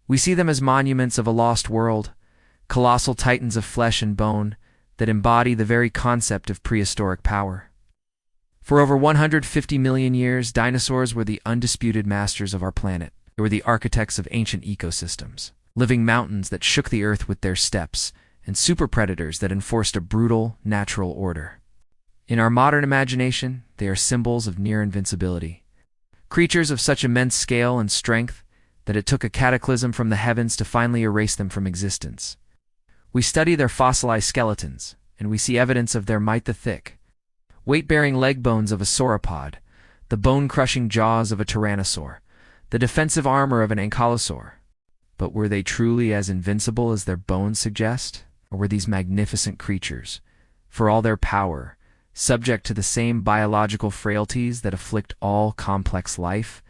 We see them as monuments of a lost world, colossal titans of flesh and bone that embody the very concept of prehistoric power. For over 150 million years, dinosaurs were the undisputed masters of our planet. They were the architects of ancient ecosystems, living mountains that shook the earth with their steps, and super predators that enforced a brutal, natural order. In our modern imagination, they are symbols of near invincibility. Creatures of such immense scale and strength that it took a cataclysm from the heavens to finally erase them from existence. We study their fossilized skeletons, and we see evidence of their might: the thick, weight-bearing leg bones of a sauropod, the bone-crushing jaws of a tyrannosaur, the defensive armor of an ankylosaur. But were they truly as invincible as their bones suggest? Or were these magnificent creatures, for all their power, subject to the same biological frailties that afflict all complex life?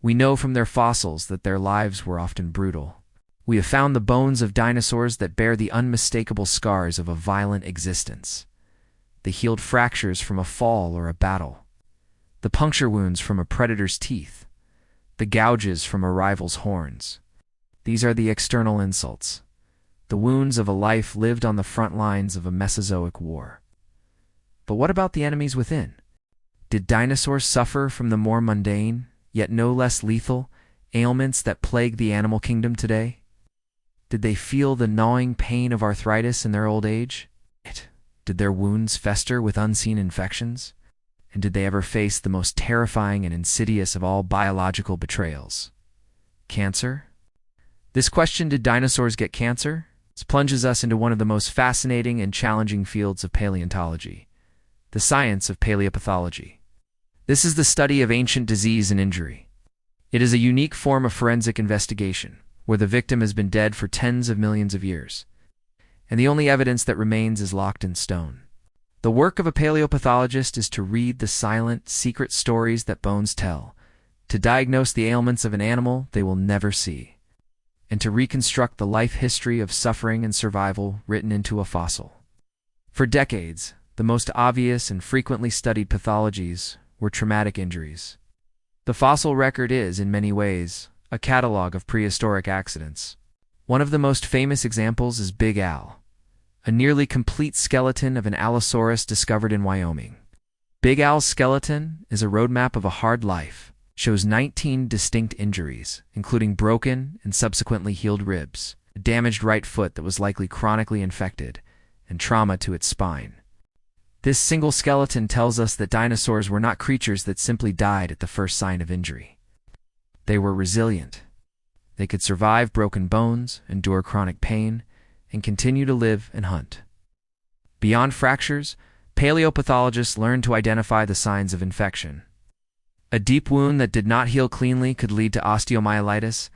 We know from their fossils that their lives were often brutal. We have found the bones of dinosaurs that bear the unmistakable scars of a violent existence, the healed fractures from a fall or a battle, the puncture wounds from a predator's teeth, the gouges from a rival's horns. These are the external insults, the wounds of a life lived on the front lines of a Mesozoic war. But what about the enemies within? Did dinosaurs suffer from the more mundane, yet no less lethal, ailments that plague the animal kingdom today? Did they feel the gnawing pain of arthritis in their old age? Did their wounds fester with unseen infections? And did they ever face the most terrifying and insidious of all biological betrayals: cancer? This question, did dinosaurs get cancer, plunges us into one of the most fascinating and challenging fields of paleontology, the science of paleopathology. This is the study of ancient disease and injury. It is a unique form of forensic investigation, where the victim has been dead for tens of millions of years, and the only evidence that remains is locked in stone. The work of a paleopathologist is to read the silent, secret stories that bones tell, to diagnose the ailments of an animal they will never see, and to reconstruct the life history of suffering and survival written into a fossil. For decades, the most obvious and frequently studied pathologies were traumatic injuries. The fossil record is, in many ways, a catalog of prehistoric accidents. One of the most famous examples is Big Al, a nearly complete skeleton of an Allosaurus discovered in Wyoming. Big Al's skeleton is a roadmap of a hard life, shows 19 distinct injuries, including broken and subsequently healed ribs, a damaged right foot that was likely chronically infected, and trauma to its spine. This single skeleton tells us that dinosaurs were not creatures that simply died at the first sign of injury. They were resilient. They could survive broken bones, endure chronic pain, and continue to live and hunt. Beyond fractures, paleopathologists learned to identify the signs of infection. A deep wound that did not heal cleanly could lead to osteomyelitis,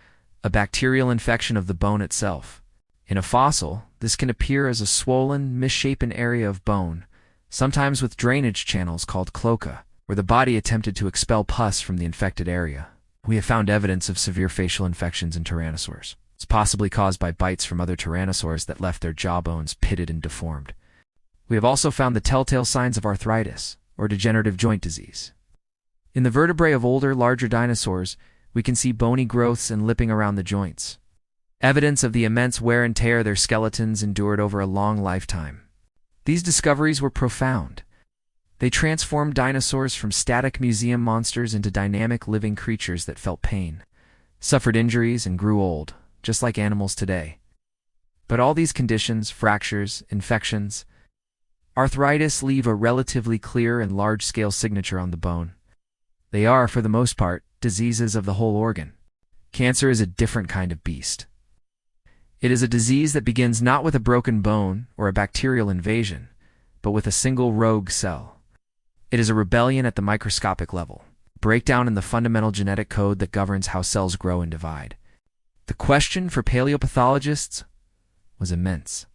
a bacterial infection of the bone itself. In a fossil, this can appear as a swollen, misshapen area of bone, sometimes with drainage channels called cloaca, where the body attempted to expel pus from the infected area. We have found evidence of severe facial infections in tyrannosaurs. It's possibly caused by bites from other tyrannosaurs that left their jawbones pitted and deformed. We have also found the telltale signs of arthritis, or degenerative joint disease. In the vertebrae of older, larger dinosaurs, we can see bony growths and lipping around the joints, evidence of the immense wear and tear their skeletons endured over a long lifetime. These discoveries were profound. They transformed dinosaurs from static museum monsters into dynamic living creatures that felt pain, suffered injuries, and grew old, just like animals today. But all these conditions, fractures, infections, arthritis, leave a relatively clear and large-scale signature on the bone. They are, for the most part, diseases of the whole organ. Cancer is a different kind of beast. It is a disease that begins not with a broken bone or a bacterial invasion, but with a single rogue cell. It is a rebellion at the microscopic level, breakdown in the fundamental genetic code that governs how cells grow and divide. The question for paleopathologists was immense.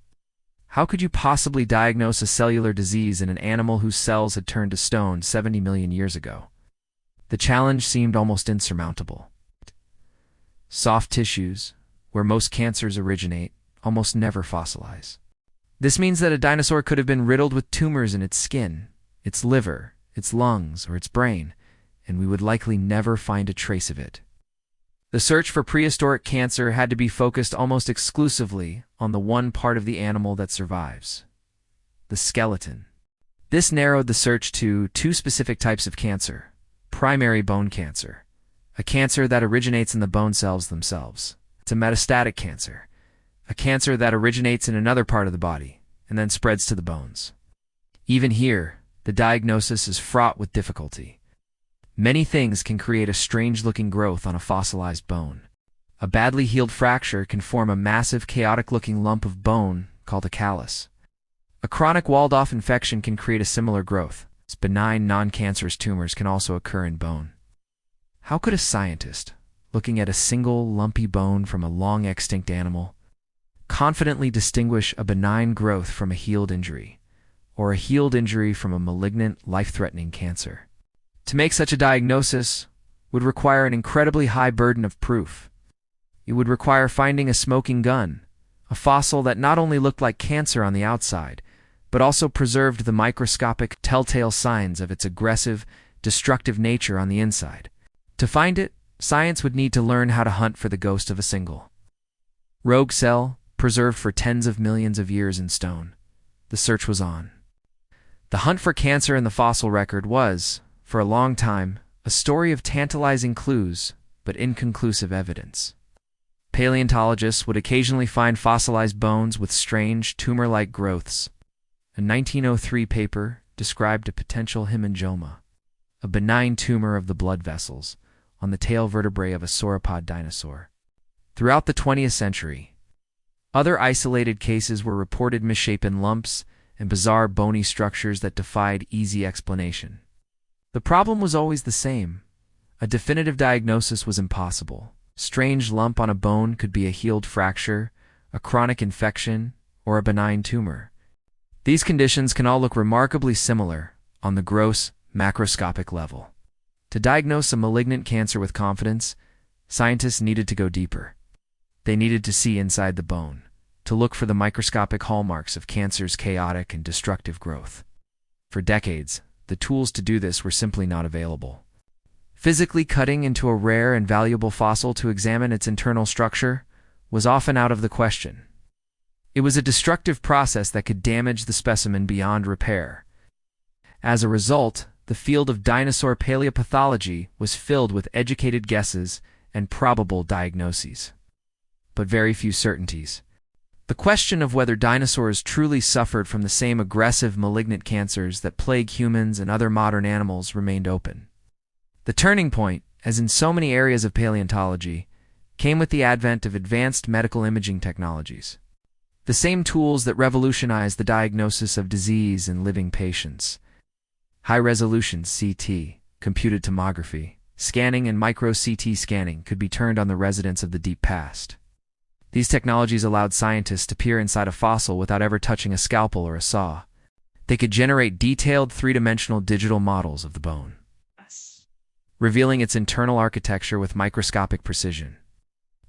How could you possibly diagnose a cellular disease in an animal whose cells had turned to stone 70 million years ago? The challenge seemed almost insurmountable. Soft tissues, where most cancers originate, almost never fossilize. This means that a dinosaur could have been riddled with tumors in its skin, its liver, its lungs, or its brain, and we would likely never find a trace of it. The search for prehistoric cancer had to be focused almost exclusively on the one part of the animal that survives: the skeleton. This narrowed the search to two specific types of cancer: primary bone cancer, a cancer that originates in the bone cells themselves. It's a metastatic cancer, a cancer that originates in another part of the body and then spreads to the bones. Even here, the diagnosis is fraught with difficulty. Many things can create a strange-looking growth on a fossilized bone. A badly healed fracture can form a massive, chaotic-looking lump of bone called a callus. A chronic walled-off infection can create a similar growth. Benign, non-cancerous tumors can also occur in bone. How could a scientist, looking at a single, lumpy bone from a long-extinct animal, confidently distinguish a benign growth from a healed injury, or a healed injury from a malignant, life-threatening cancer? To make such a diagnosis would require an incredibly high burden of proof. It would require finding a smoking gun, a fossil that not only looked like cancer on the outside, but also preserved the microscopic telltale signs of its aggressive, destructive nature on the inside. To find it, science would need to learn how to hunt for the ghost of a single rogue cell, preserved for tens of millions of years in stone. The search was on. The hunt for cancer in the fossil record was, for a long time, a story of tantalizing clues, but inconclusive evidence. Paleontologists would occasionally find fossilized bones with strange, tumor-like growths. A 1903 paper described a potential hemangioma, a benign tumor of the blood vessels, on the tail vertebrae of a sauropod dinosaur. Throughout the 20th century, other isolated cases were reported: misshapen lumps and bizarre bony structures that defied easy explanation. The problem was always the same. A definitive diagnosis was impossible. Strange lump on a bone could be a healed fracture, a chronic infection, or a benign tumor. These conditions can all look remarkably similar on the gross, macroscopic level. To diagnose a malignant cancer with confidence, scientists needed to go deeper. They needed to see inside the bone, to look for the microscopic hallmarks of cancer's chaotic and destructive growth. For decades, the tools to do this were simply not available. Physically cutting into a rare and valuable fossil to examine its internal structure was often out of the question. It was a destructive process that could damage the specimen beyond repair. As a result, the field of dinosaur paleopathology was filled with educated guesses and probable diagnoses, but very few certainties. The question of whether dinosaurs truly suffered from the same aggressive malignant cancers that plague humans and other modern animals remained open. The turning point, as in so many areas of paleontology, came with the advent of advanced medical imaging technologies. The same tools that revolutionized the diagnosis of disease in living patients. High-resolution CT, computed tomography, scanning and micro-CT scanning could be turned on the residents of the deep past. These technologies allowed scientists to peer inside a fossil without ever touching a scalpel or a saw. They could generate detailed three-dimensional digital models of the bone, revealing its internal architecture with microscopic precision.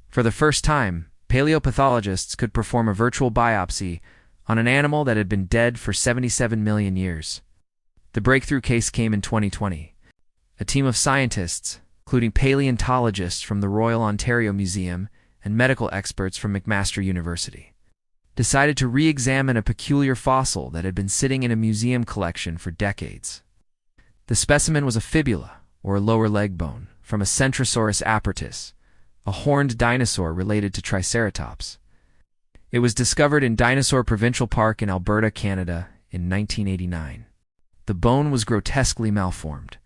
For the first time, paleopathologists could perform a virtual biopsy on an animal that had been dead for 77 million years. The breakthrough case came in 2020. A team of scientists, including paleontologists from the Royal Ontario Museum and medical experts from McMaster University, decided to re-examine a peculiar fossil that had been sitting in a museum collection for decades. The specimen was a fibula, or a lower leg bone, from a Centrosaurus apertus, a horned dinosaur related to Triceratops. It was discovered in Dinosaur Provincial Park in Alberta, Canada, in 1989. The bone was grotesquely malformed.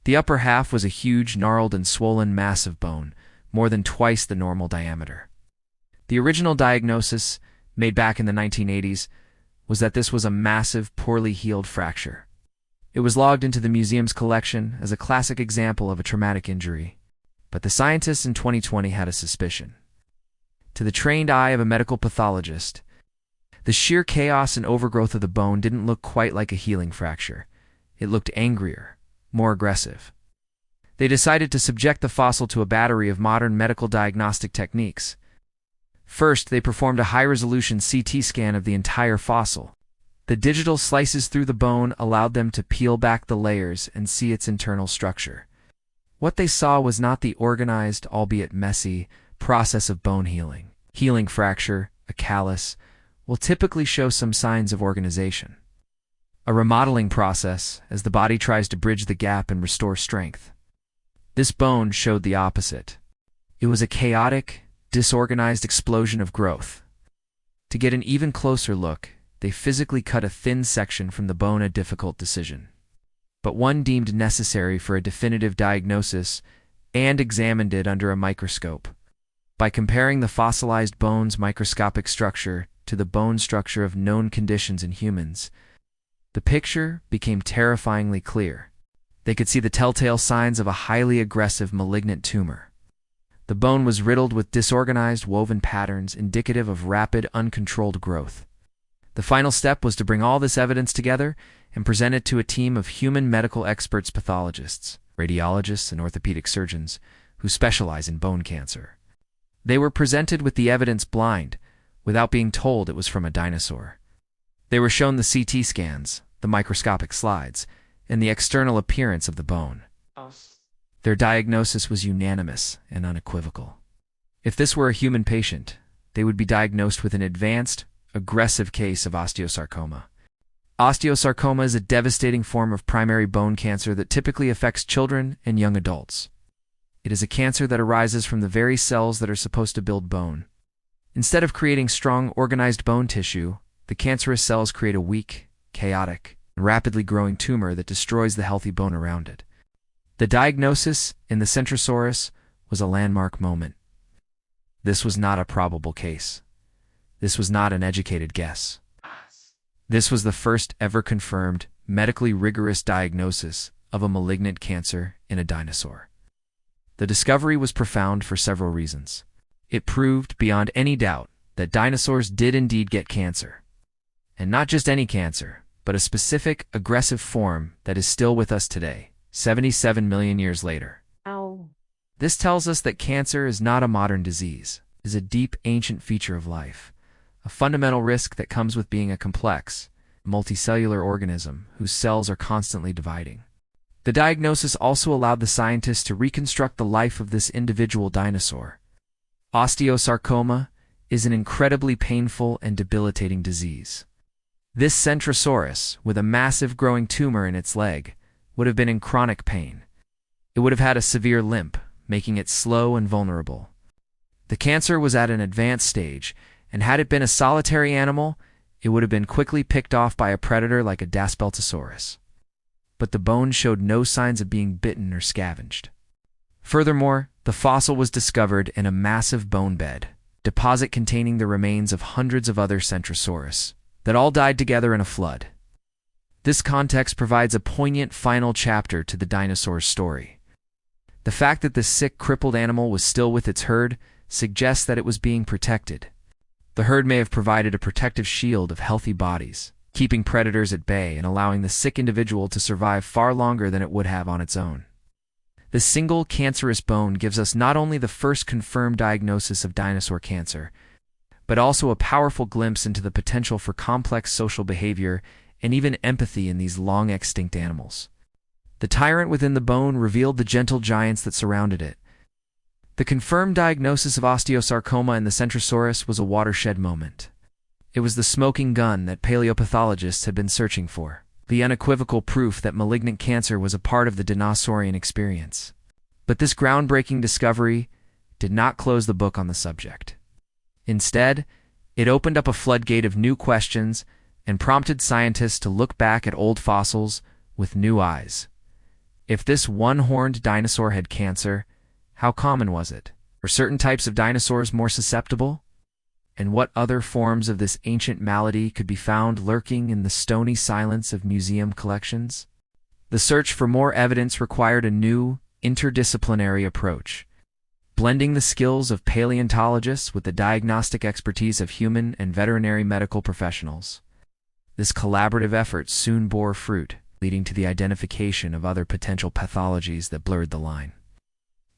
The upper half was a huge, gnarled and swollen mass of bone, more than twice the normal diameter. The original diagnosis, made back in the 1980s, was that this was a massive, poorly healed fracture. It was logged into the museum's collection as a classic example of a traumatic injury. But the scientists in 2020 had a suspicion. To the trained eye of a medical pathologist, the sheer chaos and overgrowth of the bone didn't look quite like a healing fracture. It looked angrier, more aggressive. They decided to subject the fossil to a battery of modern medical diagnostic techniques. First, they performed a high-resolution CT scan of the entire fossil. The digital slices through the bone allowed them to peel back the layers and see its internal structure. What they saw was not the organized, albeit messy, process of bone healing. Healing fracture, a callus, will typically show some signs of organization. A remodeling process, as the body tries to bridge the gap and restore strength. This bone showed the opposite. It was a chaotic, disorganized explosion of growth. To get an even closer look, they physically cut a thin section from the bone, a difficult decision, but one deemed necessary for a definitive diagnosis, and examined it under a microscope. By comparing the fossilized bone's microscopic structure to the bone structure of known conditions in humans, the picture became terrifyingly clear. They could see the telltale signs of a highly aggressive malignant tumor. The bone was riddled with disorganized woven patterns indicative of rapid, uncontrolled growth. The final step was to bring all this evidence together and present it to a team of human medical experts, pathologists, radiologists, and orthopedic surgeons who specialize in bone cancer. They were presented with the evidence blind, without being told it was from a dinosaur. They were shown the CT scans, the microscopic slides, and the external appearance of the bone. Their diagnosis was unanimous and unequivocal. If this were a human patient, they would be diagnosed with an advanced, aggressive case of osteosarcoma. Osteosarcoma is a devastating form of primary bone cancer that typically affects children and young adults. It is a cancer that arises from the very cells that are supposed to build bone. Instead of creating strong, organized bone tissue, the cancerous cells create a weak, chaotic, and rapidly growing tumor that destroys the healthy bone around it. The diagnosis in the Centrosaurus was a landmark moment. This was not a probable case. This was not an educated guess. This was the first ever confirmed, medically rigorous diagnosis of a malignant cancer in a dinosaur. The discovery was profound for several reasons. It proved beyond any doubt that dinosaurs did indeed get cancer. And not just any cancer, but a specific, aggressive form that is still with us today, 77 million years later. Ow. This tells us that cancer is not a modern disease. It is a deep, ancient feature of life, a fundamental risk that comes with being a complex, multicellular organism whose cells are constantly dividing. The diagnosis also allowed the scientists to reconstruct the life of this individual dinosaur. Osteosarcoma is an incredibly painful and debilitating disease. This Centrosaurus, with a massive growing tumor in its leg, would have been in chronic pain. It would have had a severe limp, making it slow and vulnerable. The cancer was at an advanced stage, and had it been a solitary animal, it would have been quickly picked off by a predator like a Daspeltosaurus. But the bone showed no signs of being bitten or scavenged. Furthermore, the fossil was discovered in a massive bone bed, deposit containing the remains of hundreds of other Centrosaurus that all died together in a flood. This context provides a poignant final chapter to the dinosaur's story. The fact that this sick, crippled animal was still with its herd suggests that it was being protected. The herd may have provided a protective shield of healthy bodies, keeping predators at bay and allowing the sick individual to survive far longer than it would have on its own. The single cancerous bone gives us not only the first confirmed diagnosis of dinosaur cancer, but also a powerful glimpse into the potential for complex social behavior and even empathy in these long-extinct animals. The tyrant within the bone revealed the gentle giants that surrounded it. The confirmed diagnosis of osteosarcoma in the Centrosaurus was a watershed moment. It was the smoking gun that paleopathologists had been searching for, the unequivocal proof that malignant cancer was a part of the dinosaurian experience. But this groundbreaking discovery did not close the book on the subject. Instead, it opened up a floodgate of new questions and prompted scientists to look back at old fossils with new eyes. If this one-horned dinosaur had cancer, how common was it? Were certain types of dinosaurs more susceptible? And what other forms of this ancient malady could be found lurking in the stony silence of museum collections? The search for more evidence required a new, interdisciplinary approach, blending the skills of paleontologists with the diagnostic expertise of human and veterinary medical professionals. This collaborative effort soon bore fruit, leading to the identification of other potential pathologies that blurred the line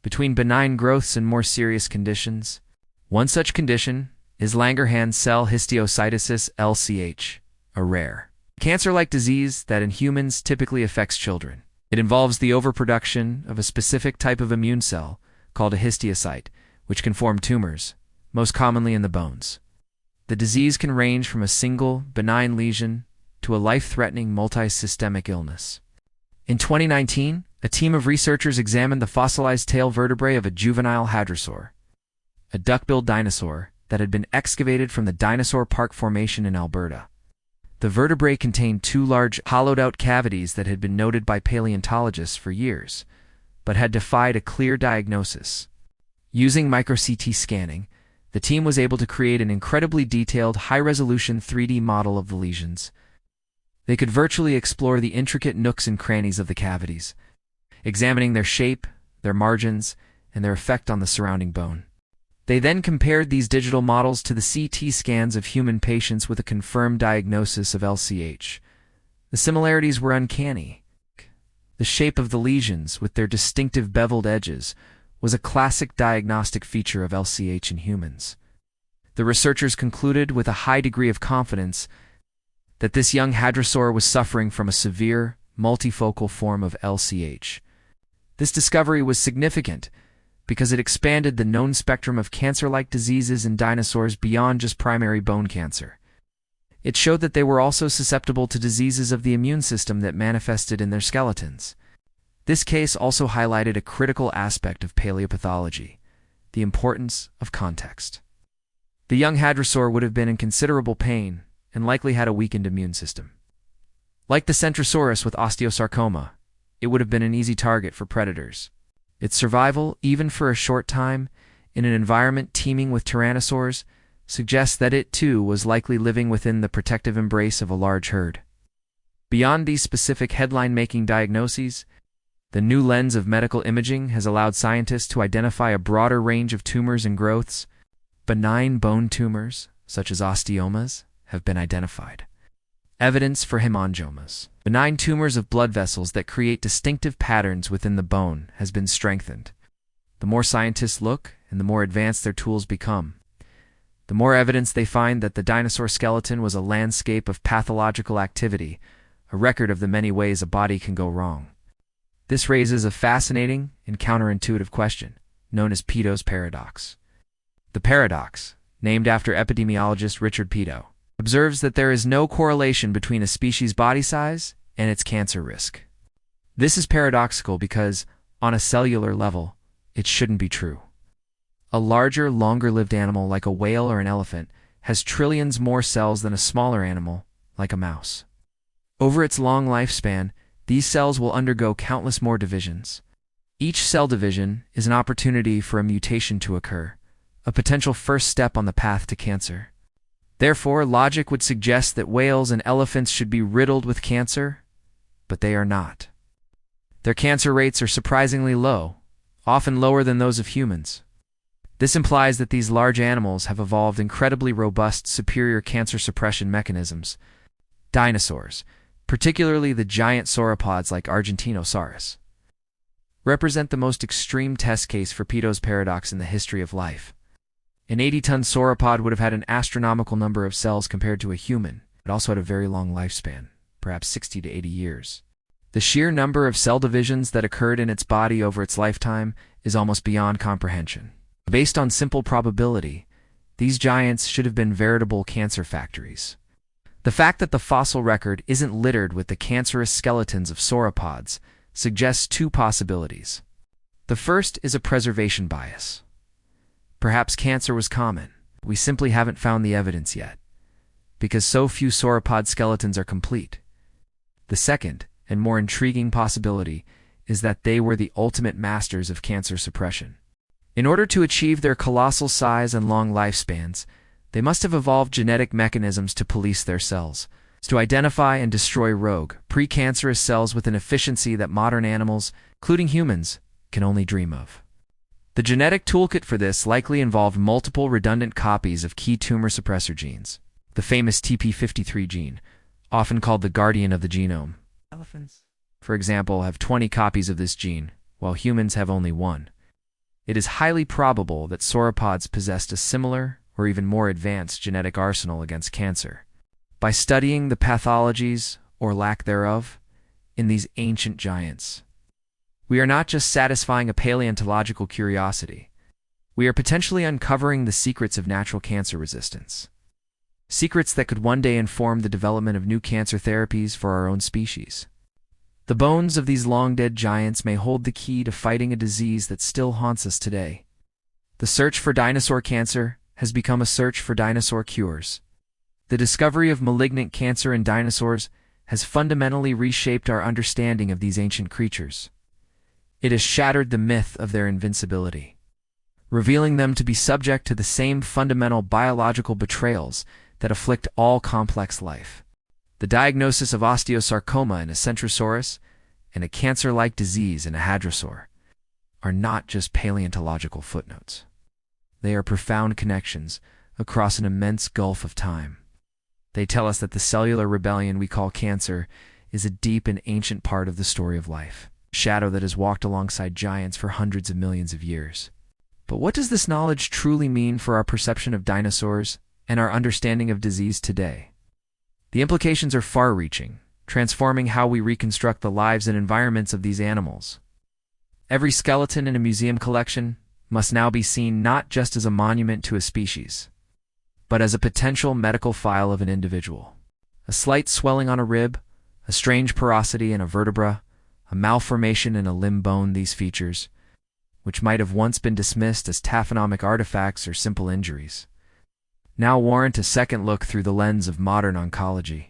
between benign growths and more serious conditions. One such condition is Langerhans cell histiocytosis (LCH), a rare cancer-like disease that in humans typically affects children. It involves the overproduction of a specific type of immune cell called a histiocyte, which can form tumors, most commonly in the bones. The disease can range from a single, benign lesion to a life-threatening multi-systemic illness. In 2019, a team of researchers examined the fossilized tail vertebrae of a juvenile hadrosaur, a duck-billed dinosaur that had been excavated from the Dinosaur Park Formation in Alberta. The vertebrae contained two large, hollowed-out cavities that had been noted by paleontologists for years, but had defied a clear diagnosis. Using micro-CT scanning, the team was able to create an incredibly detailed, high-resolution 3D model of the lesions. They could virtually explore the intricate nooks and crannies of the cavities, examining their shape, their margins, and their effect on the surrounding bone. They then compared these digital models to the CT scans of human patients with a confirmed diagnosis of LCH. The similarities were uncanny. The shape of the lesions, with their distinctive beveled edges, was a classic diagnostic feature of LCH in humans. The researchers concluded with a high degree of confidence that this young hadrosaur was suffering from a severe, multifocal form of LCH. This discovery was significant because it expanded the known spectrum of cancer-like diseases in dinosaurs beyond just primary bone cancer. It showed that they were also susceptible to diseases of the immune system that manifested in their skeletons. This case also highlighted a critical aspect of paleopathology, the importance of context. The young hadrosaur would have been in considerable pain and likely had a weakened immune system. Like the Centrosaurus with osteosarcoma, it would have been an easy target for predators. Its survival, even for a short time, in an environment teeming with tyrannosaurs, suggests that it too was likely living within the protective embrace of a large herd. Beyond these specific headline-making diagnoses, the new lens of medical imaging has allowed scientists to identify a broader range of tumors and growths. Benign bone tumors, such as osteomas, have been identified. Evidence for hemangiomas, benign tumors of blood vessels that create distinctive patterns within the bone, has been strengthened. The more scientists look and the more advanced their tools become, the more evidence they find that the dinosaur skeleton was a landscape of pathological activity, a record of the many ways a body can go wrong. This raises a fascinating and counterintuitive question, known as Peto's paradox. The paradox, named after epidemiologist Richard Peto, observes that there is no correlation between a species' body size and its cancer risk. This is paradoxical because, on a cellular level, it shouldn't be true. A larger, longer-lived animal like a whale or an elephant has trillions more cells than a smaller animal, like a mouse. Over its long lifespan, these cells will undergo countless more divisions. Each cell division is an opportunity for a mutation to occur, a potential first step on the path to cancer. Therefore, logic would suggest that whales and elephants should be riddled with cancer, but they are not. Their cancer rates are surprisingly low, often lower than those of humans. This implies that these large animals have evolved incredibly robust, superior cancer suppression mechanisms. Dinosaurs, particularly the giant sauropods like Argentinosaurus, represent the most extreme test case for Peto's paradox in the history of life. An 80-ton sauropod would have had an astronomical number of cells compared to a human. It also had a very long lifespan, perhaps 60 to 80 years. The sheer number of cell divisions that occurred in its body over its lifetime is almost beyond comprehension. Based on simple probability, these giants should have been veritable cancer factories. The fact that the fossil record isn't littered with the cancerous skeletons of sauropods suggests two possibilities. The first is a preservation bias. Perhaps cancer was common. We simply haven't found the evidence yet, because so few sauropod skeletons are complete. The second, and more intriguing possibility, is that they were the ultimate masters of cancer suppression. In order to achieve their colossal size and long lifespans, they must have evolved genetic mechanisms to police their cells, to identify and destroy rogue, precancerous cells with an efficiency that modern animals, including humans, can only dream of. The genetic toolkit for this likely involved multiple redundant copies of key tumor suppressor genes. The famous TP53 gene, often called the guardian of the genome. Elephants, for example, have 20 copies of this gene, while humans have only one. It is highly probable that sauropods possessed a similar or even more advanced genetic arsenal against cancer. By studying the pathologies, or lack thereof, in these ancient giants. We are not just satisfying a paleontological curiosity. We are potentially uncovering the secrets of natural cancer resistance. Secrets that could one day inform the development of new cancer therapies for our own species. The bones of these long-dead giants may hold the key to fighting a disease that still haunts us today. The search for dinosaur cancer has become a search for dinosaur cures. The discovery of malignant cancer in dinosaurs has fundamentally reshaped our understanding of these ancient creatures. It has shattered the myth of their invincibility, revealing them to be subject to the same fundamental biological betrayals that afflict all complex life. The diagnosis of osteosarcoma in a centrosaurus and a cancer-like disease in a hadrosaur are not just paleontological footnotes. They are profound connections across an immense gulf of time. They tell us that the cellular rebellion we call cancer is a deep and ancient part of the story of life, a shadow that has walked alongside giants for hundreds of millions of years. But what does this knowledge truly mean for our perception of dinosaurs and our understanding of disease today? The implications are far-reaching, transforming how we reconstruct the lives and environments of these animals. Every skeleton in a museum collection must now be seen not just as a monument to a species, but as a potential medical file of an individual. A slight swelling on a rib, a strange porosity in a vertebra, a malformation in a limb bone, these features, which might have once been dismissed as taphonomic artifacts or simple injuries, now warrant a second look through the lens of modern oncology.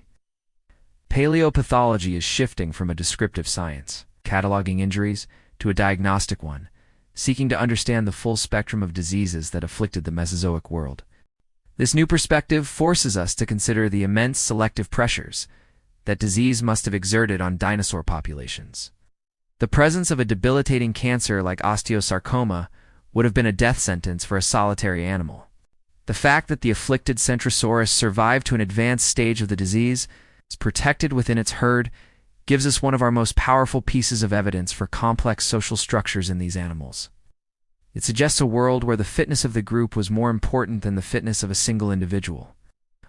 Paleopathology is shifting from a descriptive science, cataloging injuries, to a diagnostic one, seeking to understand the full spectrum of diseases that afflicted the Mesozoic world. This new perspective forces us to consider the immense selective pressures that disease must have exerted on dinosaur populations. The presence of a debilitating cancer like osteosarcoma would have been a death sentence for a solitary animal. The fact that the afflicted centrosaurus survived to an advanced stage of the disease, is protected within its herd, gives us one of our most powerful pieces of evidence for complex social structures in these animals. It suggests a world where the fitness of the group was more important than the fitness of a single individual.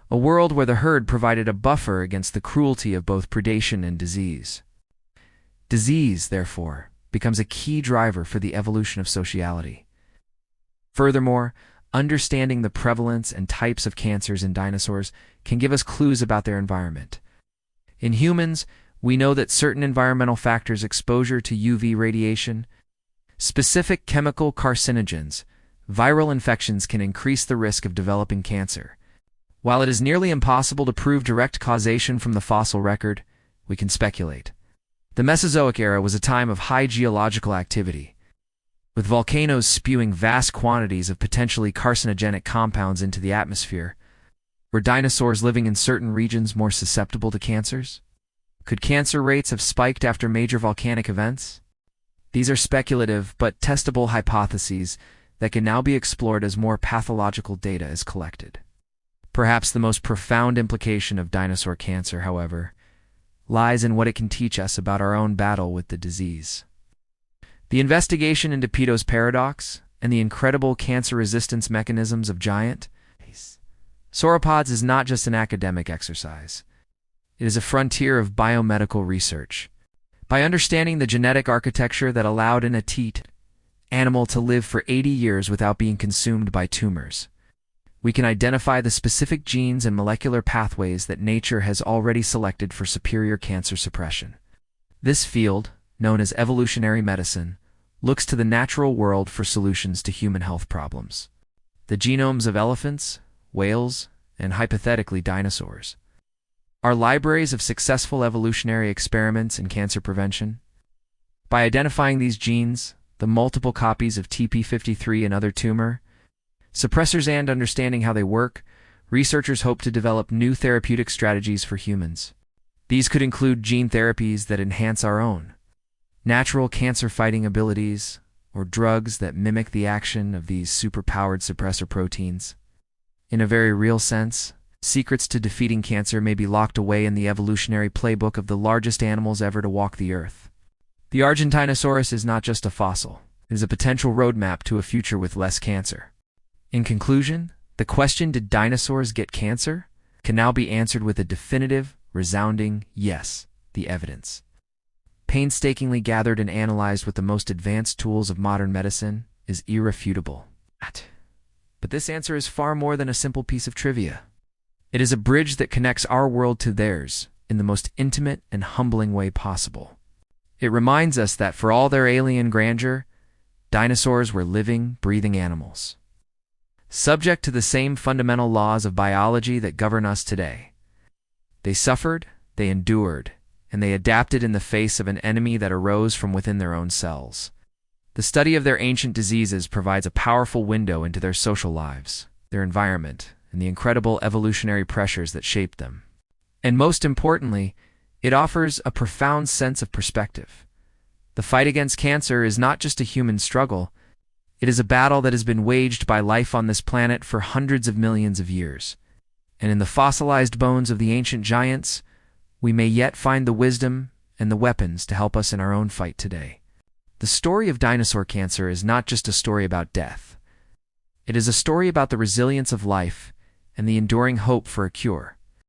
A world where the herd provided a buffer against the cruelty of both predation and disease. Disease, therefore, becomes a key driver for the evolution of sociality. Furthermore, understanding the prevalence and types of cancers in dinosaurs can give us clues about their environment. In humans, we know that certain environmental factors, exposure to UV radiation, specific chemical carcinogens, viral infections can increase the risk of developing cancer. While it is nearly impossible to prove direct causation from the fossil record, we can speculate. The Mesozoic era was a time of high geological activity, with volcanoes spewing vast quantities of potentially carcinogenic compounds into the atmosphere. Were dinosaurs living in certain regions more susceptible to cancers? Could cancer rates have spiked after major volcanic events? These are speculative but testable hypotheses that can now be explored as more pathological data is collected. Perhaps the most profound implication of dinosaur cancer, however, lies in what it can teach us about our own battle with the disease. The investigation into Peto's paradox and the incredible cancer resistance mechanisms of giant sauropods is not just an academic exercise. It is a frontier of biomedical research. By understanding the genetic architecture that allowed an teat animal to live for 80 years without being consumed by tumors, we can identify the specific genes and molecular pathways that nature has already selected for superior cancer suppression. This field, known as evolutionary medicine, looks to the natural world for solutions to human health problems. The genomes of elephants, whales, and hypothetically dinosaurs are libraries of successful evolutionary experiments in cancer prevention. By identifying these genes, the multiple copies of TP53 and other tumor suppressors, and understanding how they work, researchers hope to develop new therapeutic strategies for humans. These could include gene therapies that enhance our own natural cancer-fighting abilities, or drugs that mimic the action of these superpowered suppressor proteins. In a very real sense, secrets to defeating cancer may be locked away in the evolutionary playbook of the largest animals ever to walk the earth. The Argentinosaurus is not just a fossil, it is a potential roadmap to a future with less cancer. In conclusion, the question, did dinosaurs get cancer, can now be answered with a definitive, resounding yes, the evidence. painstakingly gathered and analyzed with the most advanced tools of modern medicine, is irrefutable. But this answer is far more than a simple piece of trivia. It is a bridge that connects our world to theirs in the most intimate and humbling way possible. It reminds us that for all their alien grandeur, dinosaurs were living, breathing animals, subject to the same fundamental laws of biology that govern us today. They suffered, they endured, and they adapted in the face of an enemy that arose from within their own cells. The study of their ancient diseases provides a powerful window into their social lives, their environment, and the incredible evolutionary pressures that shaped them. And most importantly, it offers a profound sense of perspective. The fight against cancer is not just a human struggle, it is a battle that has been waged by life on this planet for hundreds of millions of years. And in the fossilized bones of the ancient giants, we may yet find the wisdom and the weapons to help us in our own fight today. The story of dinosaur cancer is not just a story about death. It is a story about the resilience of life and the enduring hope for a cure.